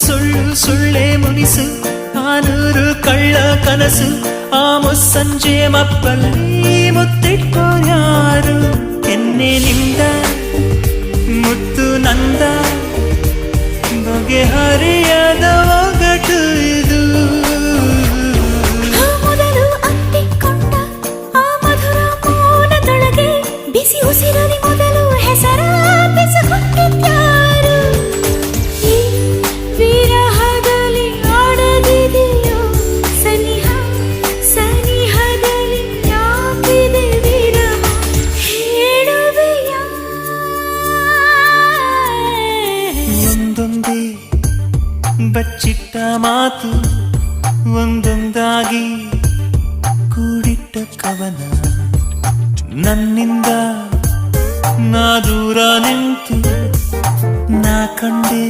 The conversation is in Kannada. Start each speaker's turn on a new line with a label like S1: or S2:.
S1: ಸುಳ್ಳು ಸುಳ್ಳೇ ಮುನಿಸು ನಾನೂರು ಕಳ್ಳ ಕನಸು ಆ ಮುಸ್ಸಂಜೆ ಮಪ್ಪಲ್ಲಿ ಮುತ್ತಿಟ್ಟೋರ್ಯಾರು ಎನ್ನೆ ನಿಂದ ಮುತ್ತು ನಂದ ಬಗೆಹರಿಯದ ಒಗಟು ಇದು
S2: ಮೊದಲು ಅಪ್ಪಿಕೊಂಡ ಆ ಮಧುರ ಮೌನದೊಳಗೆ ಬಿಸಿ ಉಸಿರಲಿ ಮೊದಲು ಹೆಸರ ಬೆಸಗುತ್ತಿದ್ಯಾರು ಈ ವಿರಹದಲ್ಲಿ ಆಡದಿದೆಯೋ ಸನಿಹ ಸನಿಹದಲ್ಲಿ ಯಾಕಿದೆ ವಿರಹ ಹೇಳುವೆಯ
S1: ಒಂದೊಂದೇ ಬಚ್ಚಿಟ್ಟ ಮಾತು ಒಂದೊಂದಾಗಿ ಕೂಡಿಟ್ಟ ಕವನ ನನ್ನಿಂದ ನಾ ದೂರ ನಿಂತು ನಾ ಕಂಡೆ